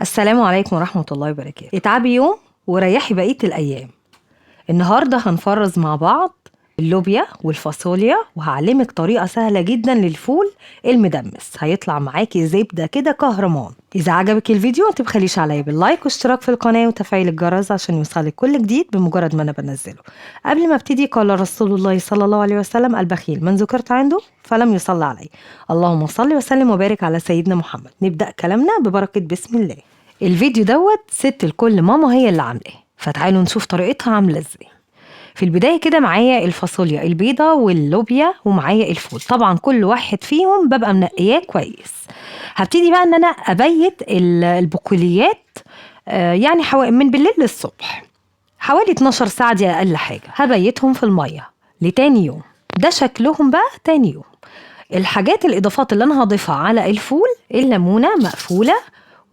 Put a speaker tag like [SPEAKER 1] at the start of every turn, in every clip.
[SPEAKER 1] السلام عليكم ورحمة الله وبركاته. اتعبي يوم وريحي بقية الأيام. النهاردة هنفرز مع بعض اللوبيا والفاصوليا، وهعلمك طريقة سهلة جدا للفول المدمس. هيطلع معاكي زبدة كده كهرمان. إذا عجبك الفيديو ما تبخليش عليا باللايك واشتراك في القناة وتفعيل الجرس عشان يوصلك كل جديد بمجرد ما أنا بنزله. قبل ما ابتدي، قال رسول الله صلى الله عليه وسلم: البخيل من ذكرت عنده فلم يصلي عليه. اللهم صل وسلم وبارك على سيدنا محمد. نبدأ كلامنا ببركة بسم الله. الفيديو ست الكل ماما هي اللي عاملاه، فتعالوا نشوف طريقتها عاملة ازاي. في البداية كده معايا الفاصوليا البيضة واللوبيا ومعايا الفول، طبعا كل واحد فيهم ببقى منقياه كويس. هبتدي بقى ان انا ابيت البقوليات، يعني من بالليل للصبح، حوالي 12 ساعة دي اقل حاجة. هبيتهم في المية لتاني يوم. ده شكلهم بقى تاني يوم. الحاجات الاضافات اللي انا هضيفها على الفول: الليمونة مقفولة،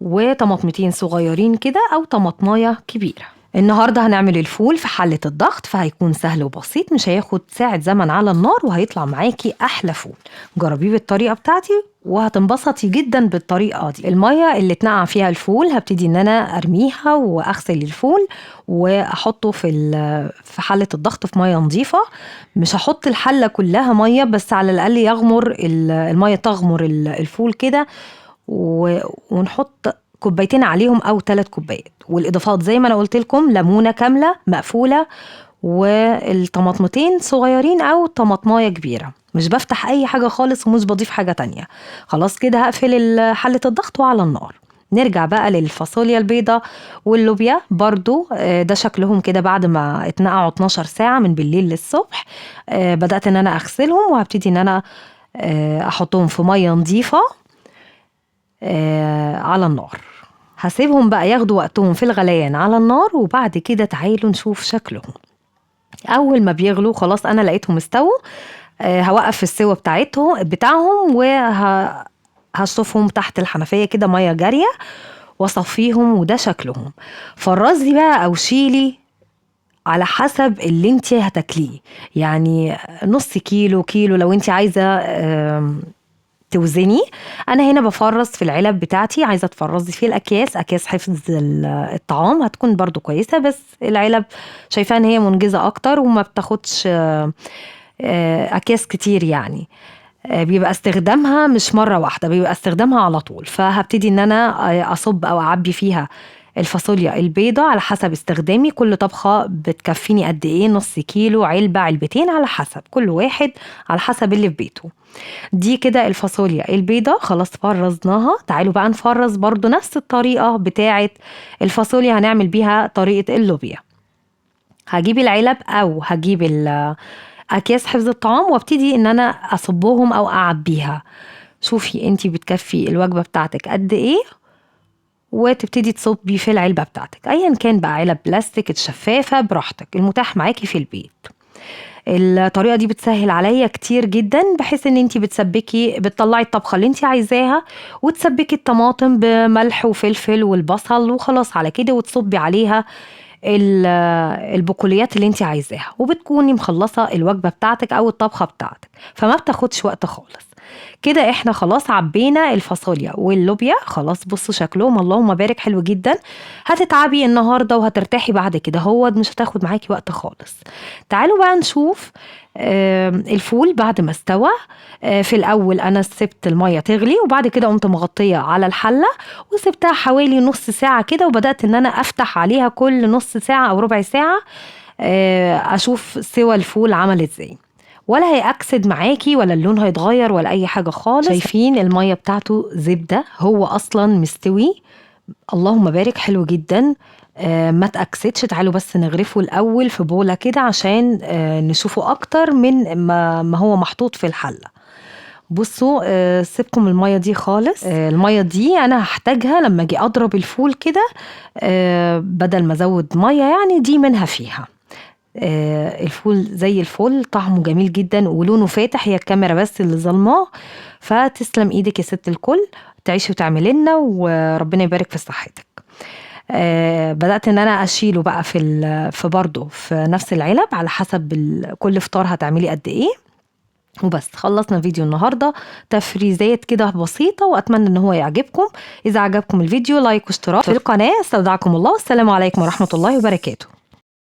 [SPEAKER 1] وطماطمتين صغيرين كده او طماطمايه كبيره. النهارده هنعمل الفول في حله الضغط، فهيكون سهل وبسيط، مش هياخد ساعه زمن على النار، وهيطلع معاكي احلى فول. جربيه بالطريقه بتاعتي وهتنبسطي جدا بالطريقه دي. الميه اللي اتنقع فيها الفول هبتدي ان انا ارميها واغسل الفول واحطه في حله الضغط في ميه نظيفه. مش هحط الحله كلها ميه، بس على الاقل يغمر الميه تغمر الفول كده، ونحط كوبايتين عليهم او 3 كوبايات. والاضافات زي ما انا قلت لكم: ليمونه كامله مقفوله، والطماطمتين صغيرين او طماطمايه كبيره. مش بفتح اي حاجه خالص ومش بضيف حاجه تانية. خلاص كده هقفل حله الضغط وعلى النار. نرجع بقى للفاصوليا البيضة واللوبيا برضو. ده شكلهم كده بعد ما اتنقعوا 12 ساعة من بالليل للصبح. بدأت ان انا اغسلهم، وهبتدي ان انا احطهم في مية نظيفة على النار. هسيبهم بقى ياخدوا وقتهم في الغليان على النار، وبعد كده تعالوا نشوف شكلهم. اول ما بيغلوا خلاص انا لقيتهم استووا. هوقف السوا بتاعهم وهشطفهم تحت الحنفية كده مية جارية واصفيهم. وده شكلهم. فرزي بقى او شيلي على حسب اللي انت هتاكليه، يعني نص كيلو كيلو لو انت عايزة توزني. انا هنا بفرز في العلب بتاعتي، عايزه تفرزي في اكياس حفظ الطعام هتكون برضو كويسه، بس العلب شايفاها ان هي منجزه اكتر وما بتاخدش اكياس كتير يعني. بيبقى استخدامها مش مره واحده، بيبقى استخدامها على طول. فهبتدي ان انا اصب او اعبي فيها الفاصوليا البيضة على حسب استخدامي. كل طبخة بتكفيني قد ايه، نص كيلو، علبة، علبتين، على حسب كل واحد، على حسب اللي في بيته. دي كده الفاصوليا البيضة خلاص فرزناها. تعالوا بقى نفرز برضو نفس الطريقة بتاعة الفاصوليا، هنعمل بيها طريقة اللوبيا. هجيب العلب او هجيب اكياس حفظ الطعام، وابتدي ان انا اصبهم او اعبيها. شوفي انتي بتكفي الوجبة بتاعتك قد ايه، وتبتدي تصبي في العلبة بتاعتك، ايا كان بقى، علب بلاستيك شفافة، براحتك المتاح معاكي في البيت. الطريقة دي بتسهل عليا كتير جدا، بحيث ان انتي بتطلعي الطبخة اللي انتي عايزاها، وتسبكي الطماطم بملح وفلفل والبصل وخلاص على كده، وتصبي عليها البقوليات اللي انتي عايزاها، وبتكوني مخلصة الوجبة بتاعتك او الطبخة بتاعتك، فما بتاخدش وقت خالص. كده احنا خلاص عبينا الفاصوليا واللوبيا خلاص. بصوا شكلهم اللهم بارك حلو جدا. هتتعبي النهاردة وهترتاحي بعد كده، هو مش هتاخد معاكي وقت خالص. تعالوا بقى نشوف الفول بعد ما استوى. في الاول انا سبت المية تغلي، وبعد كده قمت مغطية على الحلة وسبتها حوالي نص ساعة كده، وبدأت ان انا افتح عليها كل نص ساعة او ربع ساعة اشوف سوى الفول عمل ازاي. ولا هيأكسد معاكي ولا اللون هيتغير ولا اي حاجة خالص. شايفين المية بتاعته زبدة، هو اصلا مستوي اللهم بارك حلو جدا. ما تأكسدش. تعالوا بس نغرفه الاول في بولة كده عشان نشوفه اكتر من ما هو محطوط في الحلة. بصوا سيبكم المية دي خالص. المية دي انا هحتاجها لما اجي اضرب الفول كده، بدل ما ازود مية يعني دي منها فيها. الفول زي الفل، طعمه جميل جدا ولونه فاتح، هي الكاميرا بس اللي ظلماه. فتسلم ايدك يا ست الكل، تعيشي وتعملي لنا وربنا يبارك في صحتك. بدأت ان انا اشيله بقى في برضه في نفس العلب على حسب كل فطار هتعملي قد ايه. وبس خلصنا فيديو النهاردة تفريزات كده بسيطة، وأتمنى إن هو يعجبكم. إذا عجبكم الفيديو لايك واشتراك في القناة. استودعكم الله، والسلام عليكم ورحمة الله وبركاته.